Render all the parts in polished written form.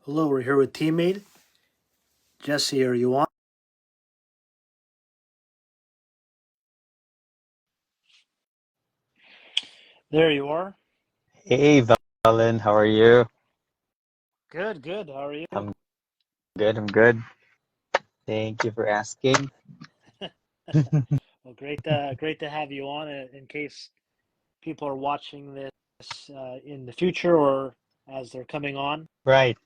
Hello, we're here with teammate Jesse. Are you on? There you are. Hey, Valen, how are you? Good, good. How are you? I'm good, I'm good. Thank you for asking. Well, great to have you on. In case people are watching this in the future or as they're coming on. Right.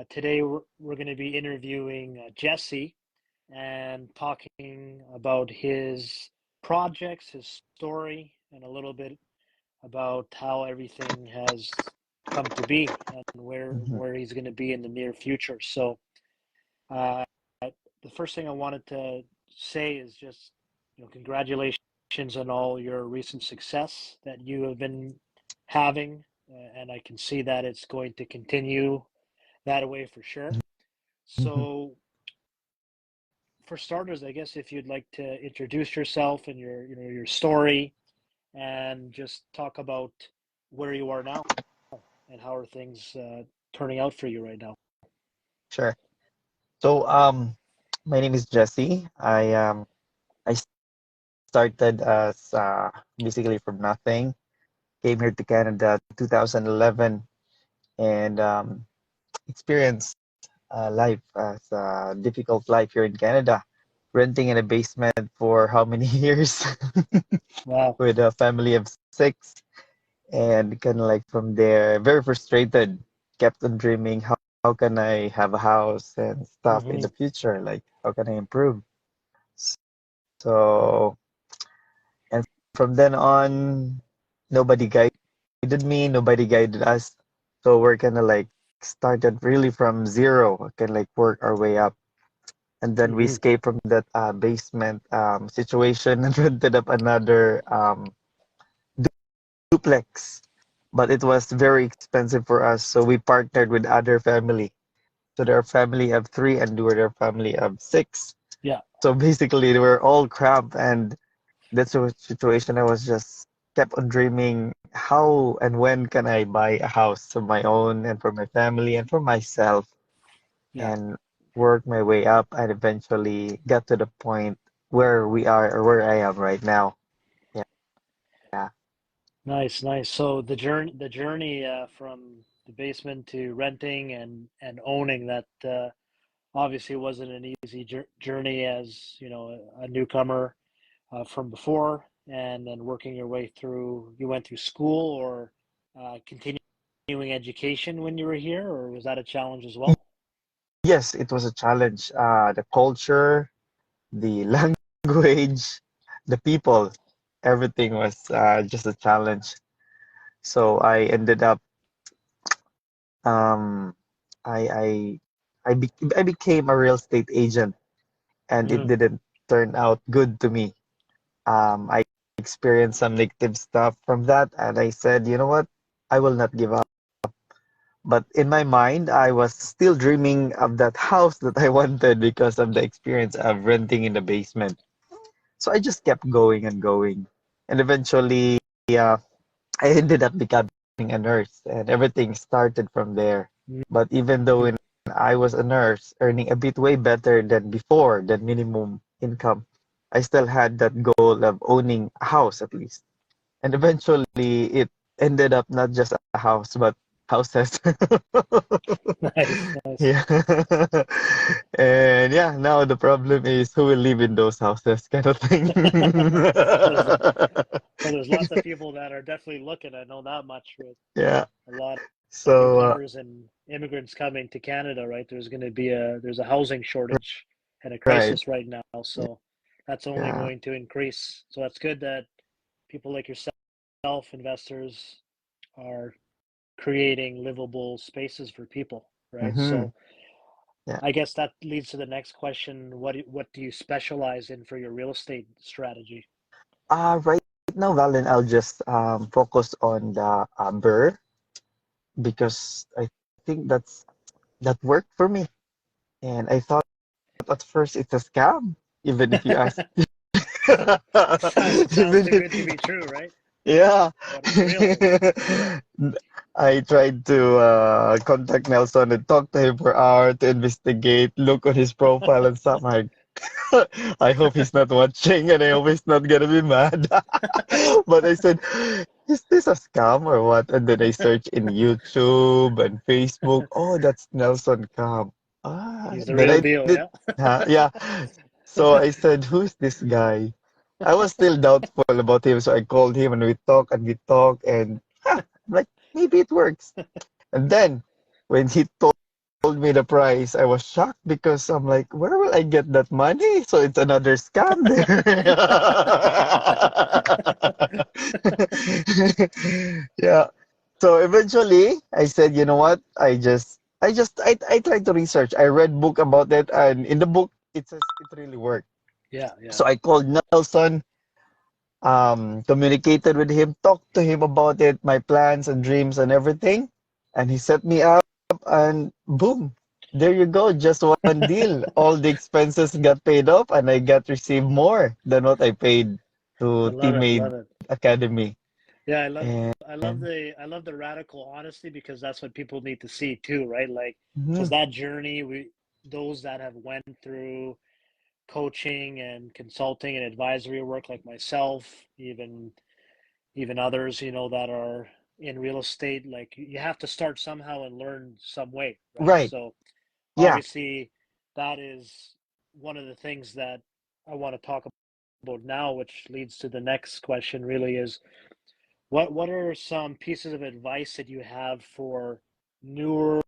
Today we're going to be interviewing Jesse and talking about his projects, his story, and a little bit about how everything has come to be and where Mhm. where he's going to be in the near future. So. Uh, the first thing I wanted to say is just, congratulations on all your recent success that you have been having, and I can see that it's going to continue that way for sure. Mhm. So, for starters, I guess if you'd like to introduce yourself and your story, and just talk about where you are now and how are things turning out for you right now. Sure. So, my name is Jesse. I started as basically from nothing. Came here to Canada 2011 and experienced life as a difficult life here in Canada, renting in a basement for how many years Wow. with a family of six. And kind of like from there, very frustrated, kept on dreaming, how can I have a house and stuff in Hmm. the future? Like, how can I improve? So, and from then on, nobody guided me, nobody guided us. So we're kind of like started really from zero, kind of like work our way up. And then we Hmm. escaped from that basement situation and rented up another duplex, but it was very expensive for us. So we partnered with other family. So their family of three and we were their family of six. Yeah. So basically they were all cramped and that's a situation I was just kept on dreaming how and when can I buy a house of my own and for my family and for myself Yeah. and work my way up and eventually get to the point where we are or where I am right now. Yeah. Yeah. Nice, nice. So the journey from the basement to renting and owning that obviously wasn't an easy journey as a newcomer from before, and then working your way through. You went through school or continuing education when you were here, or was that a challenge as well? Yes, it was a challenge. The culture, the language, the people, everything was just a challenge. So I ended up, um, I I I became a real estate agent, and it Mm, didn't turn out good to me. I experienced some negative stuff from that, and I said, you know what, I will not give up. But in my mind, I was still dreaming of that house that I wanted because of the experience of renting in the basement. So I just kept going and going. And eventually, I ended up becoming a nurse, and everything started from there. mm, But even though mm. when I was a nurse, earning a bit way better than before, than minimum income, I still had that goal of owning a house at least. And eventually, it ended up not just a house, but houses. Nice, nice. Yeah. And yeah, now the problem is who will live in those houses kind of thing. So there's lots of people that are definitely looking. I know that much with Yeah. a lot of So, newcomers and immigrants coming to Canada, right? There's a housing shortage and a right. crisis right now, so that's only Yeah. going to increase. So that's good that people like yourself, investors, are creating livable spaces for people, right? Mm-hmm. So Yeah. I guess that leads to the next question. What do you specialize in for your real estate strategy? Right now, Valen, I'll just focus on the Burr because I think that worked for me. And I thought at first it's a scam, even if you ask. Sounds Even too good to if, be true, right? Yeah. but it's real. It's real. I tried to contact Nelson and talk to him for hours to investigate, look on his profile and stuff. I hope he's not watching and I hope he's not gonna be mad. But I said, is this a scam or what? And then I searched in YouTube and Facebook. Oh, that's Nelson Cam. Ah, He's the then real I deal. did, Yeah. yeah. So I said, who's this guy? I was still doubtful about him, so I called him and we talk, and I'm like, maybe it works. And then when he told me the price, I was shocked because I'm like, where will I get that money? So it's another scam there. Yeah. So eventually I said, you know what? I tried to research. I read book about it and in the book it says it really worked. Yeah. Yeah. So I called Nelson, communicated with him, talked to him about it, my plans and dreams and everything. And he set me up and boom, there you go, just one deal. All the expenses got paid off and I got received more than what I paid I to love it. Teammate Love it. Academy. Yeah. And I love the radical honesty because that's what people need to see too, right? Like, because mhm, that journey, those that have went through coaching and consulting and advisory work, like myself, even others, that are in real estate, like you have to start somehow and learn some way, right? right, So yeah, obviously that is one of the things that I want to talk about now, which leads to the next question really is what are some pieces of advice that you have for newer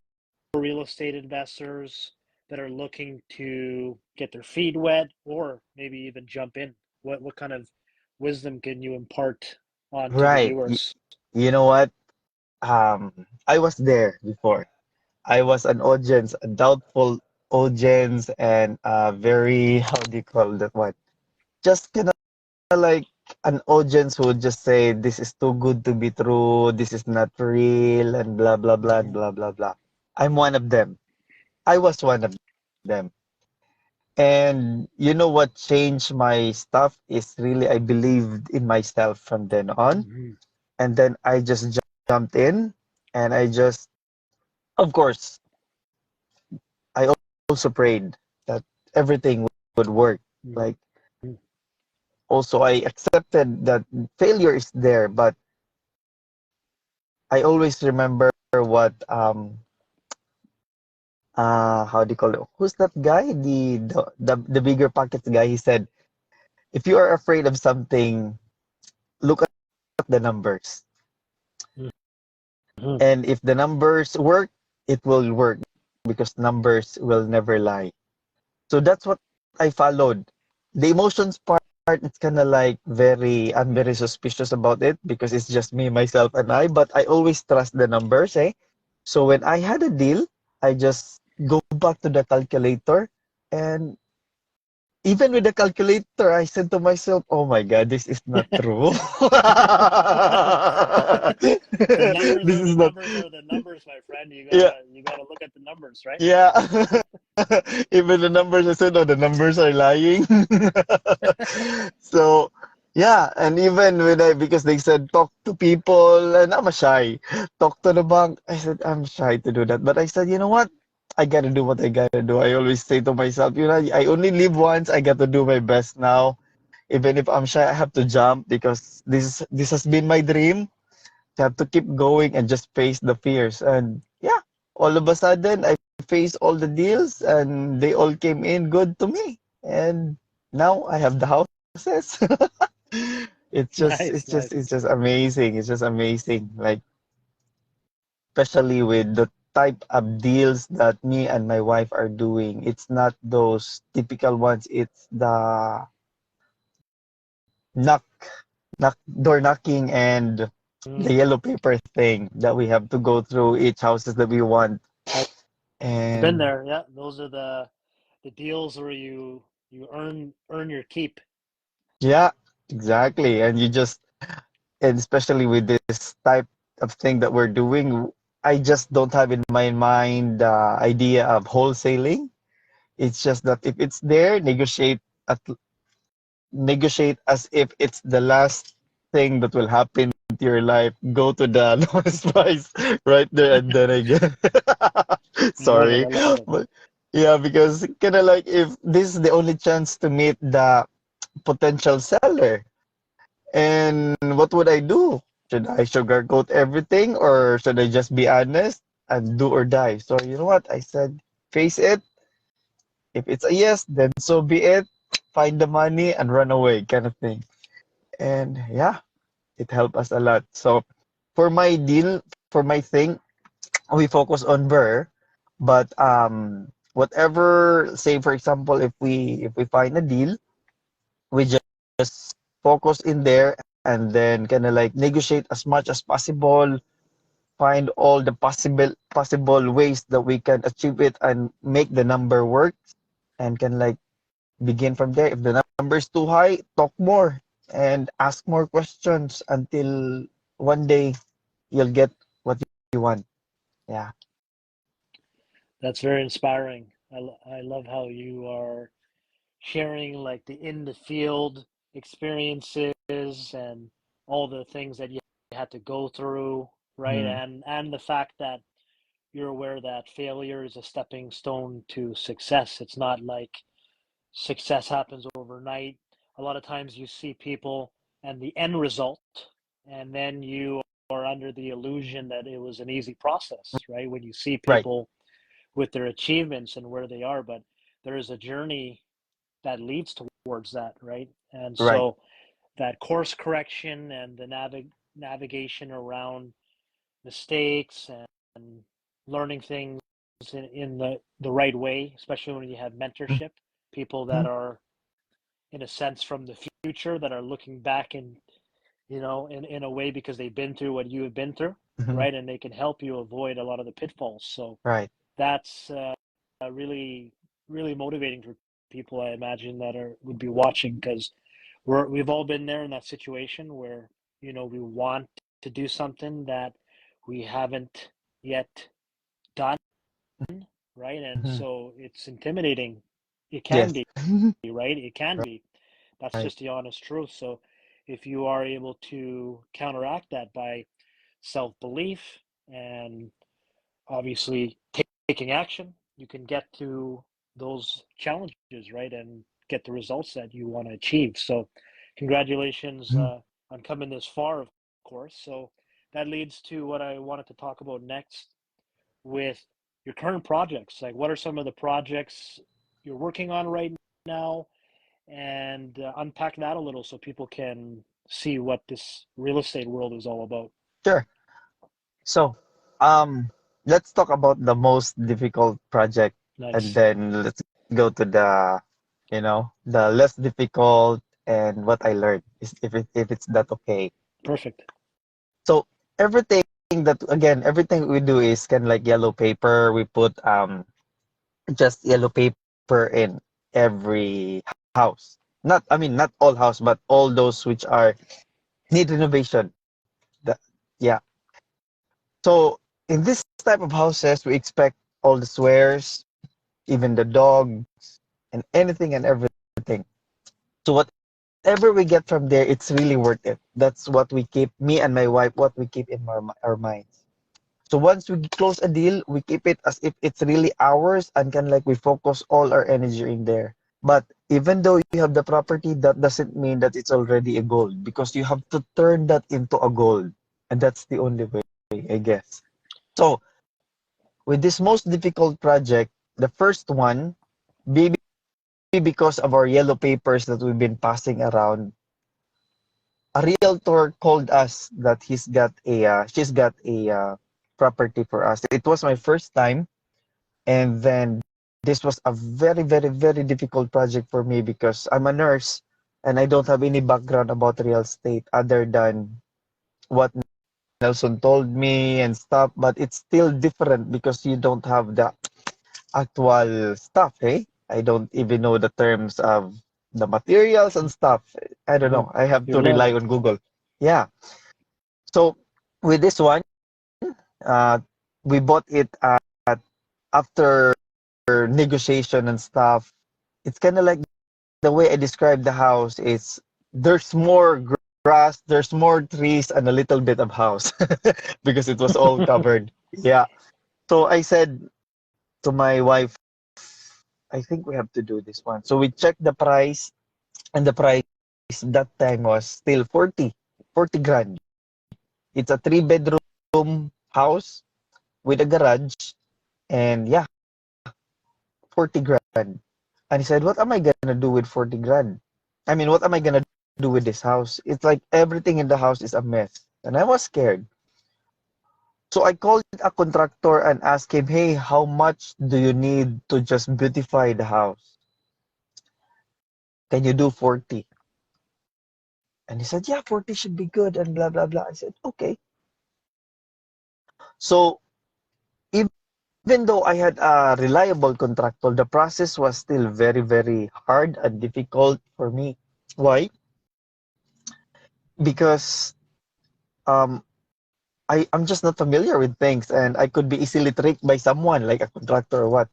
real estate investors that are looking to get their feet wet or maybe even jump in? What kind of wisdom can you impart on to the right. newers? You know what? I was there before. I was an audience, a doubtful audience, and very, how do you call that one? Just kind of like an audience who would just say, this is too good to be true, this is not real, and blah, blah, blah, and Mm-hmm. blah, blah, blah. I'm one of them. I was one of them. And you know what changed my stuff is really I believed in myself from then on. Mm-hmm. And then I just jumped in and I just, of course, I also prayed that everything would work. Like, also, I accepted that failure is there, but I always remember what how do you call it? Who's that guy? The bigger pockets guy. He said, if you are afraid of something, look at the numbers. Mm-hmm. And if the numbers work, it will work because numbers will never lie. So that's what I followed. The emotions part, it's kind of like I'm very suspicious about it because it's just me, myself, and I. But I always trust the numbers, eh? So when I had a deal, I just go back to the calculator, and even with the calculator, I said to myself, "Oh my God, this is not true. The numbers This are the is not." numbers are the numbers, my friend. Yeah, You gotta look at the numbers, right? yeah. Even the numbers, I said, "Oh, the numbers are lying." So, yeah, and even when because they said talk to people, and I'm a shy. Talk to the bank. I said, I'm shy to do that. But I said, you know what? I gotta do what I gotta do. I always say to myself, I only live once. I got to do my best now. Even if I'm shy, I have to jump because this has been my dream. I have to keep going and just face the fears. And yeah, all of a sudden, I faced all the deals, and they all came in good to me. And now I have the houses. Nice, nice. It's just amazing. It's just amazing. Like, especially with the type of deals that me and my wife are doing. It's not those typical ones. It's the knock, door knocking and Mm. the yellow paper thing that we have to go through each houses that we want. I've been And there. Yeah, those are the deals where you earn your keep. yeah, exactly. And especially with this type of thing that we're doing, I just don't have in my mind the idea of wholesaling. It's just that if it's there, negotiate as if it's the last. thing that will happen to your life, go to the lowest price right there and then I get Love it. sorry. I love it. But yeah, because kind of like if this is the only chance to meet the potential seller, and what would I do? Should I sugarcoat everything or should I just be honest and do or die? So you know what? I said, face it. If it's a yes, then so be it. Find the money and run away, kind of thing. And yeah, it helped us a lot. So for my deal, for my thing, we focus on Burr, but whatever, say for example, if we find a deal, we just focus in there and then kind of like negotiate as much as possible, find all the possible ways that we can achieve it and make the number work, and can like begin from there. If the number is too high, talk more and ask more questions until one day you'll get what you want. Yeah. That's very inspiring. I love how you are sharing like the in the field experiences and all the things that you had to go through, right? Mhm. And the fact that you're aware that failure is a stepping stone to success. It's not like success happens overnight. A lot of times you see people and the end result, and then you are under the illusion that it was an easy process, right? When you see Right. people with their achievements and where they are, but there is a journey that leads towards that, right? And Right. so that course correction and the navigation around mistakes and learning things in the right way, especially when you have mentorship, people that Mhm. are in a sense from the future that are looking back in in a way because they've been through what you have been through, Mhm. right? And they can help you avoid a lot of the pitfalls. So Right. that's really really motivating for people, I imagine, that are would be watching, because we've all been there in that situation where we want to do something that we haven't yet done, right? And Mhm. so it's intimidating. It can Yes. be, right? It can be. That's Right. just the honest truth. So if you are able to counteract that by self-belief and obviously taking action, you can get to those challenges, right? And get the results that you want to achieve. So congratulations Mhm. on coming this far, of course. So that leads to what I wanted to talk about next with your current projects. Like, what are some of the projects you're working on right now? And unpack that a little so people can see what this real estate world is all about. Sure. So, um, let's talk about the most difficult project, and Nice. then let's go to the less difficult and what I learned, is if it's that okay. Perfect. So everything we do is kind of like yellow paper. We put just yellow paper in every house. Not, I mean, not all house, but all those which are need renovation. The, yeah. So in this type of houses, we expect all the swears, even the dog, and anything and everything. So whatever we get from there, it's really worth it. That's what we keep, me and my wife, what we keep in our minds. So once we close a deal, we keep it as if it's really ours, and kind of like we focus all our energy in there. But even though you have the property, that doesn't mean that it's already a gold, because you have to turn that into a gold. And that's the only way, I guess. So with this most difficult project, the first one, maybe because of our yellow papers that we've been passing around, a realtor called us that she's got a property for us. It was my first time, and then this was a very, very, very difficult project for me because I'm a nurse and I don't have any background about real estate other than what Nelson told me and stuff. But it's still different because you don't have the actual stuff, eh? I don't even know the terms of the materials and stuff. I don't Hmm. know. I have You're to rely learning. on Google. Yeah. So with this one, uh, we bought it at after negotiation and stuff. It's kind of like the way I describe the house is there's more grass, there's more trees and a little bit of house because it was all covered. Yeah. So I said to my wife, I think we have to do this one. So we checked the price, and the price that time was still 40 grand. It's a three-bedroom house with a garage, and yeah, 40 grand. And he said, what am I gonna do with 40 grand? I mean, what am I gonna do with this house? It's like everything in the house is a mess. And I was scared. So I called a contractor and asked him, hey, how much do you need to just beautify the house? Can you do 40? And he said, yeah, 40 should be good and blah, blah, blah. I said, okay. So even though I had a reliable contractor, the process was still very, very hard and difficult for me. Why? Because um, I'm just not familiar with things and I could be easily tricked by someone like a contractor or what.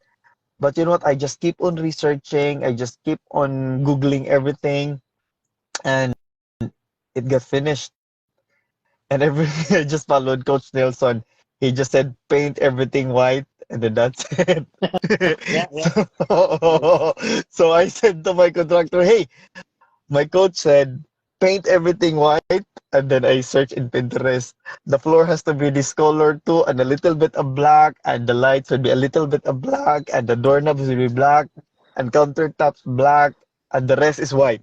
But you know what? I just keep on researching. I just keep on Googling everything and it got finished. And every I just followed Coach Nelson. He just said paint everything white and then that's it. Yeah, yeah. Nice. So, so I said to my contractor, hey, my coach said paint everything white and then I searched in Pinterest. The floor has to be this color too and a little bit of black and the lights would be a little bit of black and the doorknobs will be black and countertops black and the rest is white.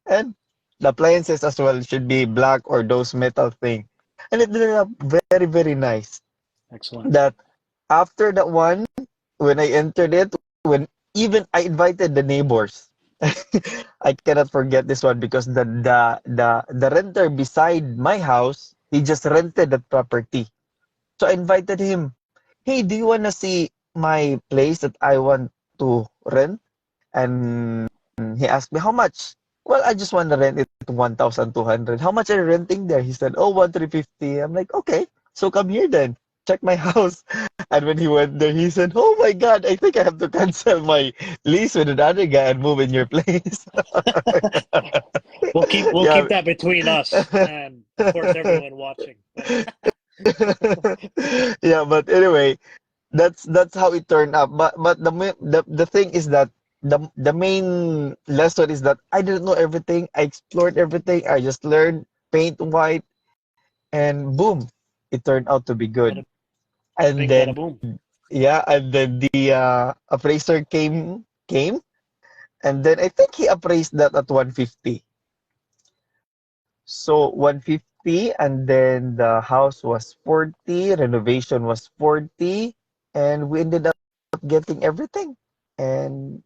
And the appliances as well should be black or those metal thing. And it ended up very, very nice. Excellent. That after that one, when I entered it, when even I invited the neighbors. I cannot forget this one because the renter beside my house, he just rented that property. So I invited him. Hey, do you wanna see my place that I want to rent? And he asked me how much. Well, I just want to rent it 1,200. How much are you renting there? He said, oh, 1,350. I'm like, okay, so come here then. Check my house. And when he went there, he said, oh my God, I think I have to cancel my lease with another guy and move in your place. We'll Yeah. keep that between us and of course everyone watching. Yeah, but anyway, that's how it turned out. But the thing is that the main lesson is that I didn't know everything. I explored everything. I just learned paint white, and boom, it turned out to be good. Bada And bing, bada then boom. yeah, and then the appraiser came, and then I think he appraised that at 150. So 150, and then the house was 40, renovation was 40, and we ended up getting everything. And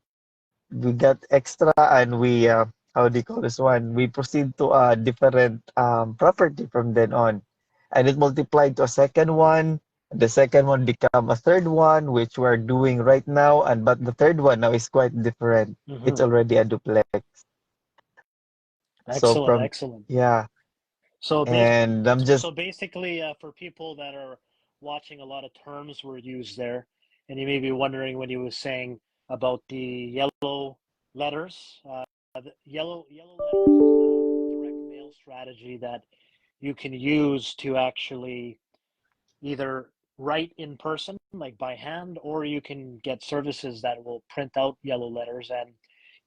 we got extra and we how do you call this one? We proceed to a different property from then on. And it multiplied to a second one. The second one become a third one, which we're doing right now. And but the third one now is quite different. It's Hmm. already a duplex. So Excellent, from excellent. yeah, So and I'm just so basically, for people that are watching, a lot of terms were used there, and you may be wondering when he was saying about the yellow letters. The yellow letters is a direct mail strategy that you can use to actually either write in person, like by hand, or you can get services that will print out yellow letters and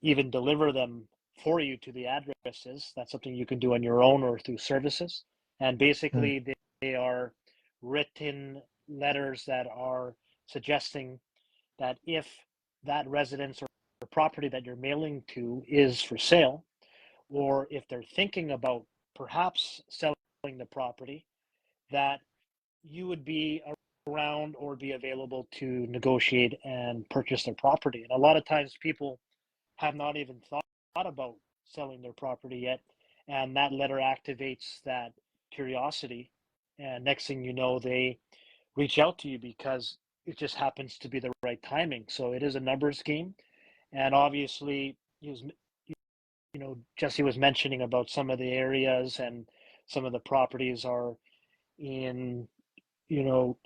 even deliver them for you to the addresses. That's something you can do on your own or through services. And mm, basically, they are written letters that are suggesting that if that residence or property that you're mailing to is for sale, or if they're thinking about perhaps selling the property, that you would be around or be available to negotiate and purchase their property. And a lot of times people have not even thought about selling their property yet. And that letter activates that curiosity. And next thing you know, they reach out to you because it just happens to be the right timing. So it is a numbers game. And obviously, Jesse was mentioning about some of the areas and some of the properties are in, you know,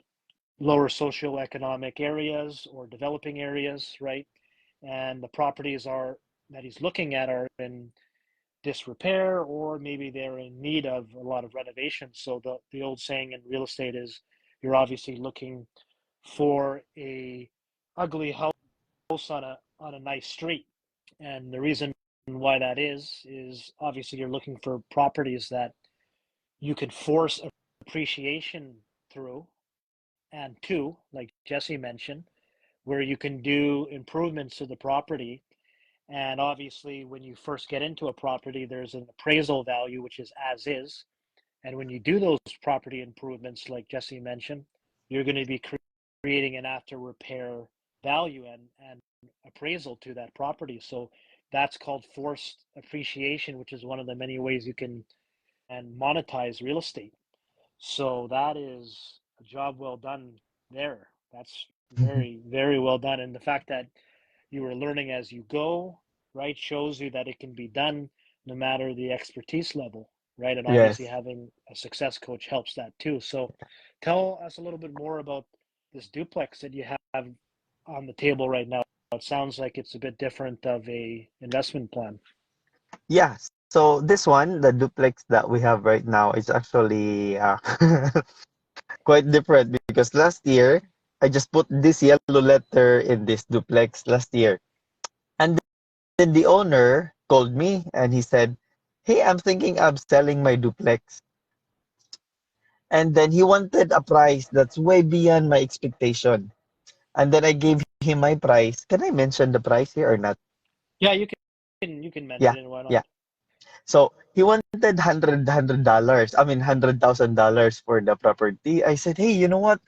lower socioeconomic areas or developing areas, right? And the properties are that he's looking at are in disrepair, or maybe they're in need of a lot of renovation. So the old saying in real estate is you're obviously looking for a ugly house on a nice street. And the reason why that is obviously you're looking for properties that you can force appreciation through, and two, like Jesse mentioned, where you can do improvements to the property. And obviously, when you first get into a property, there's an appraisal value, which is as is. And when you do those property improvements, like Jesse mentioned, you're going to be creating an after repair value and appraisal to that property. So that's called forced appreciation, which is one of the many ways you can and monetize real estate. So that is a job well done there. That's very, very well done. And the fact that you were learning as you go, right, shows you that it can be done no matter the expertise level, right? And obviously Yes. having a success coach helps that too. So tell us a little bit more about this duplex that you have on the table right now. It sounds like it's a bit different of a investment plan. Yeah. So this one, the duplex that we have right now, is actually quite different because last year I just put this yellow letter in this duplex last year. And then the owner called me and he said, "Hey, I'm thinking of selling my duplex." And then he wanted a price that's way beyond my expectation. And then I gave him my price. Can I mention the price here or not? Yeah, you can Yeah, mention it. Why not? yeah. So he wanted $100. I mean $100,000 for the property. I said, hey, you know what?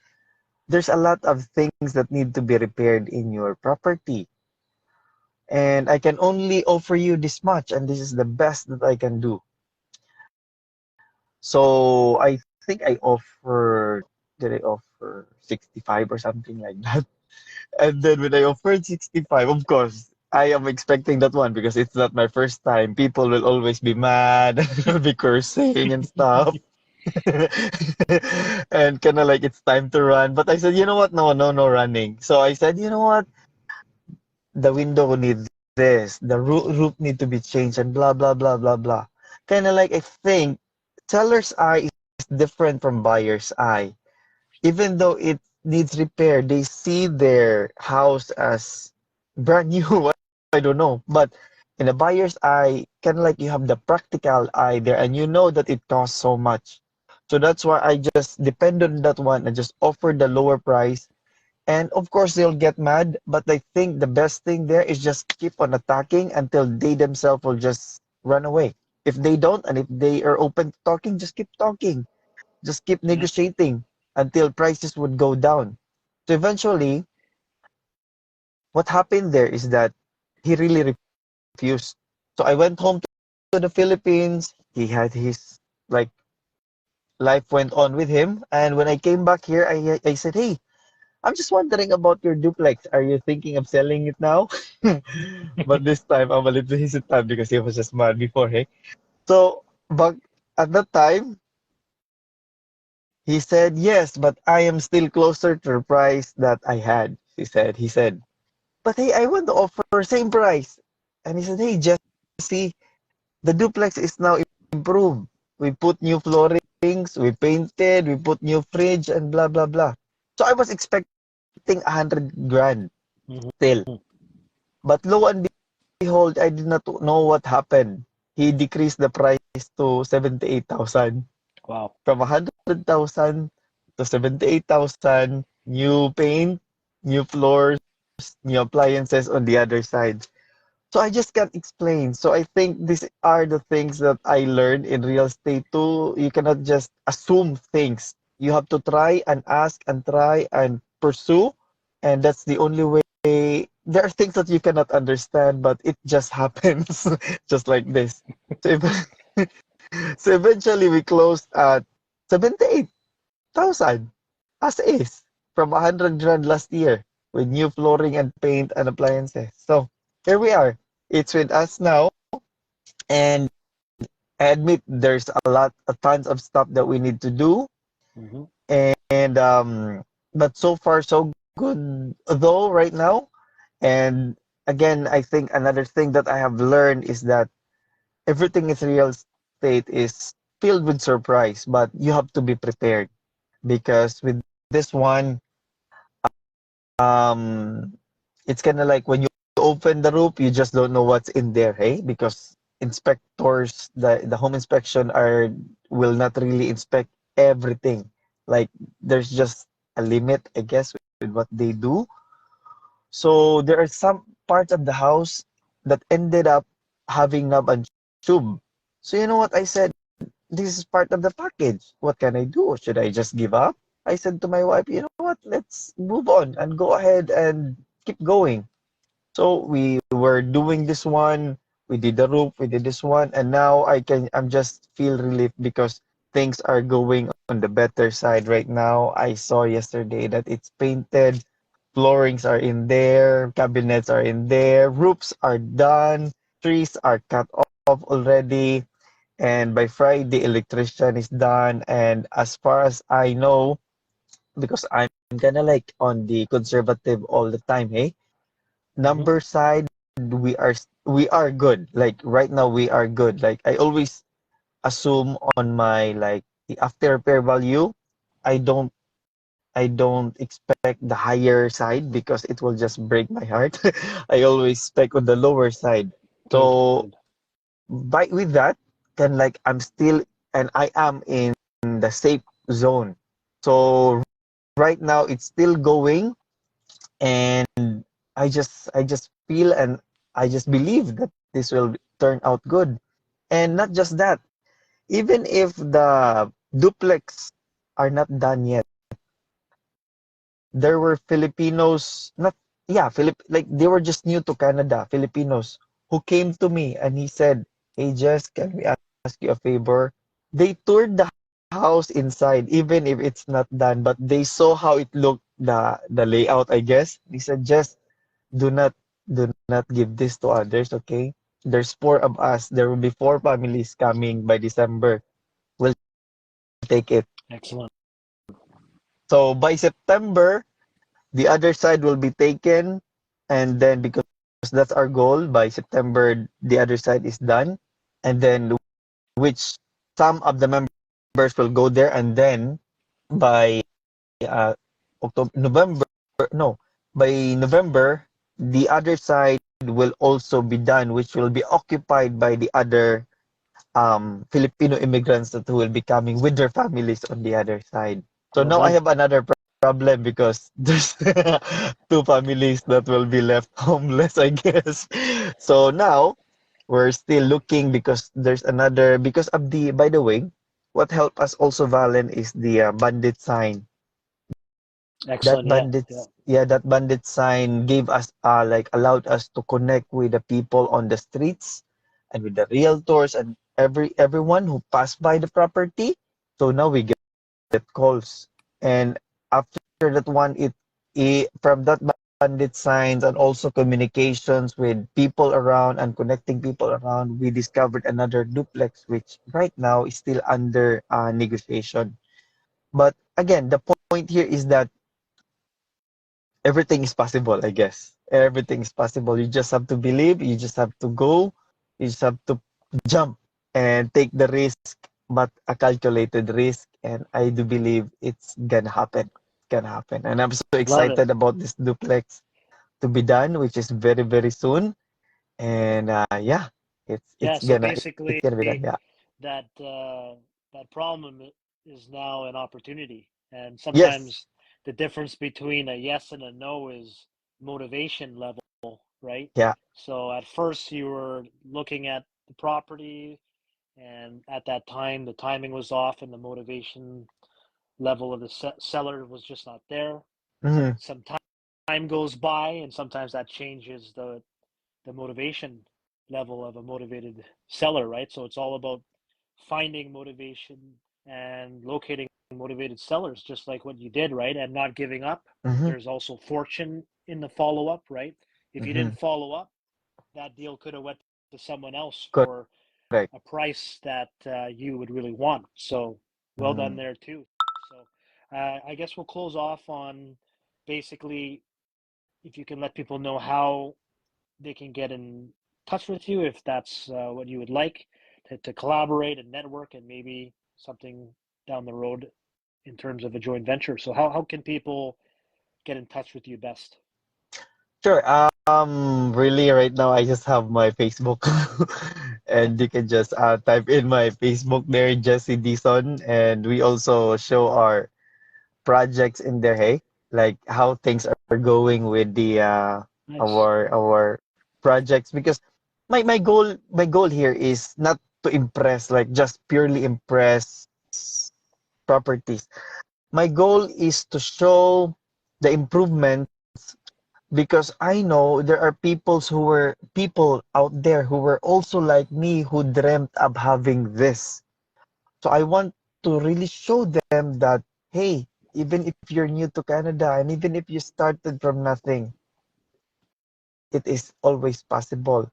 There's a lot of things that need to be repaired in your property. And I can only offer you this much, and this is the best that I can do. So I think I offered, did I offer 65 or something like that? And then when I offered 65, of course, I am expecting that one because it's not my first time. People will always be mad, be cursing and stuff. And kind of like it's time to run. But I said, you know what? No, no, no running. So I said, you know what? The window needs this. The roof need to be changed and blah, blah, blah, blah, blah. Kind of like I think seller's eye is different from buyer's eye. Even though it needs repair, they see their house as brand new. I don't know. But in a buyer's eye, kind of like you have the practical eye there and you know that it costs so much. So that's why I just depend on that one and just offer the lower price. And of course, they'll get mad. But I think the best thing there is just keep on attacking until they themselves will just run away. If they don't, and if they are open to talking, just keep talking. Just keep Yeah. negotiating until prices would go down. So eventually, what happened there is that he really refused. So I went home to the Philippines. He had his like life went on with him. And when I came back here, I said, "Hey, I'm just wondering about your duplex. Are you thinking of selling it now?" But this time I'm a little hesitant because he was just mad before, hey. So but at that time he said, "Yes, but I am still closer to the price that I had." He said, "But hey, I want to offer same price." And he said, "Hey, Jesse, the duplex is now improved. We put new floorings, we painted, we put new fridge and blah blah blah." So I was expecting 100 grand Mhm. still. But lo and behold, I did not know what happened. He decreased the price to 78,000. Wow. From 100,000 to 78,000, new paint, new floors, new appliances on the other side. So I just can't explain. So I think these are the things that I learned in real estate too. You cannot just assume things. You have to try and ask and try and pursue. And that's the only way. There are things that you cannot understand, but it just happens just like this. So, so eventually we closed at 78,000 as is from 100 grand last year with new flooring and paint and appliances. So here we are. It's with us now, and I admit there's a tons of stuff that we need to do, Hmm. and but so far so good though right now. And again, I think another thing that I have learned is that everything is real estate is filled with surprise, but you have to be prepared because with this one, um, it's kind of like when you open the roof, you just don't know what's in there, hey? Because inspectors, the home inspection are will not really inspect everything. Like there's just a limit, I guess, with what they do. So there are some parts of the house that ended up having knob and tube. So you know what I said? This is part of the package. What can I do? Should I just give up? I said to my wife, you know what? Let's move on and go ahead and keep going. So we were doing this one. We did the roof. We did this one, and now I'm just feel relief because things are going on the better side right now. I saw yesterday that it's painted, floorings are in there, cabinets are in there, roofs are done, trees are cut off already, and by Friday, electrician is done. And as far as I know, because I'm kind of like on the conservative all the time, hey, Hmm. number side, we are good. Like right now, we are good. Like I always assume on my like the after repair value, I don't I don't expect the higher side because it will just break my heart. I always spec on the lower side. Good, So good. by with that, then like I'm still and I am in the safe zone. So right now it's still going and I just feel and I just believe that this will turn out good. And not just that, even if the duplex are not done yet, there were Filipinos, not yeah, like they were just new to Canada, Filipinos who came to me and he said, "Hey Jess, can we ask you a favor?" They toured the house inside, even if it's not done, but they saw how it looked, the layout, I guess. He said, "Jess, do not give this to others, okay? There's four of us. There will be four families coming by December. We'll take it." Excellent. So by September, the other side will be taken, and then because that's our goal, by September the other side is done, and then which some of the members will go there, and then by uh, October, November, no, by November the other side will also be done, which will be occupied by the other Filipino immigrants that will be coming with their families on the other side. So Well now I done. have another problem because there's two families that will be left homeless, I guess. So now we're still looking because there's another because of the by the way, what helped us also, Valen, is the bandit sign. Excellent. Yeah, yeah. That bandit sign gave us like allowed us to connect with the people on the streets and with the realtors and everyone who passed by the property. So now we get calls. And after that one, it from that bandit signs and also communications with people around and connecting people around, we discovered another duplex, which right now is still under negotiation. But again, the point here is that everything is possible, I guess. Everything is possible. You just have to believe, you just have to go, you just have to jump and take the risk, but a calculated risk. And I do believe it's gonna happen. It's gonna happen. And I'm so Love it. excited about this duplex to be done, which is very, very soon. And yeah, Yeah. it's So gonna it's basically, gonna be done. Yeah. that that problem is now an opportunity, and Yes. sometimes the difference between a yes and a no is motivation level, right? Yeah. So at first you were looking at the property, and at that time the timing was off, and the motivation level of the seller was just not there. Hmm. Some time goes by, and sometimes that changes the motivation level of a motivated seller, right? So it's all about finding motivation and locating motivated sellers, just like what you did, right? And not giving up. Hmm. There's also fortune in the follow up, right? If you Hmm. didn't follow up, that deal could have went to someone else for Correct. a price that you would really want. So well done Mm. there too. So I guess we'll close off on basically if you can let people know how they can get in. touch with you if that's what you would like to collaborate and network and maybe something down the road in terms of a joint venture. So how can people get in touch with you best? Sure. Really, right now I just have my Facebook, and you can just type in my Facebook there, Jesse Dison, and we also show our projects in there. Hey, like how things are going with the Nice. our projects, because my goal here is not to impress, like just purely impress properties. My goal is to show the improvement, because I know there are people out there who were also like me, who dreamt of having this. So I want to really show them that, hey, even if you're new to Canada and even if you started from nothing, it is always possible.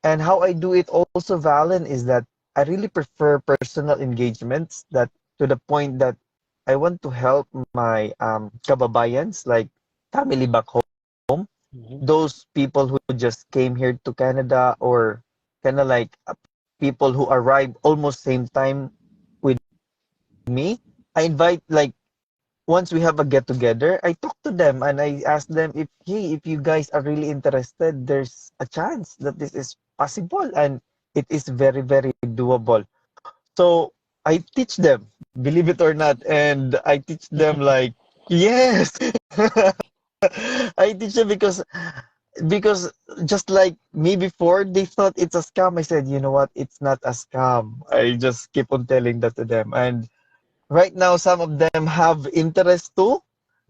And how I do it also, Valen, is that I really prefer personal engagements, that to the point that I want to help my kababayans, like family back home, Hmm. those people who just came here to Canada, or kind of like people who arrived almost same time with me. I invite, like, once we have a get together, I talk to them and I ask them if, hey, if you guys are really interested, there's a chance that this is possible and it is very, very doable. So I teach them, believe it or not, and I teach them like, yes. I teach them because just like me before, they thought it's a scam. I said, you know what? It's not a scam. I just keep on telling that to them. And right now, some of them have interest too,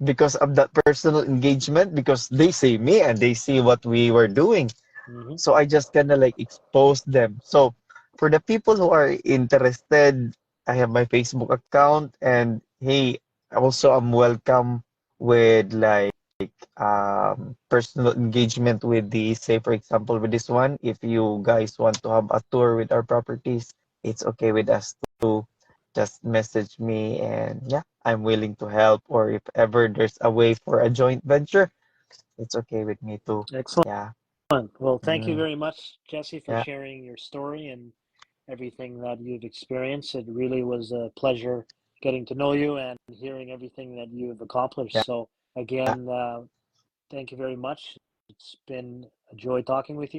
because of that personal engagement, because they see me and they see what we were doing. Hmm. So I just kind of like expose them. So for the people who are interested, I have my Facebook account, and hey, also I'm welcome with like personal engagement with the, say for example with this one, if you guys want to have a tour with our properties, it's okay with us to just message me, and yeah, I'm willing to help. Or if ever there's a way for a joint venture, it's okay with me too. Excellent. Yeah. Well, thank you Mm, very much, Jesse, for yeah. sharing your story and everything that you've experienced. It really was a pleasure getting to know you and hearing everything that you've accomplished. Yeah. So, again, thank you very much. It's been a joy talking with you.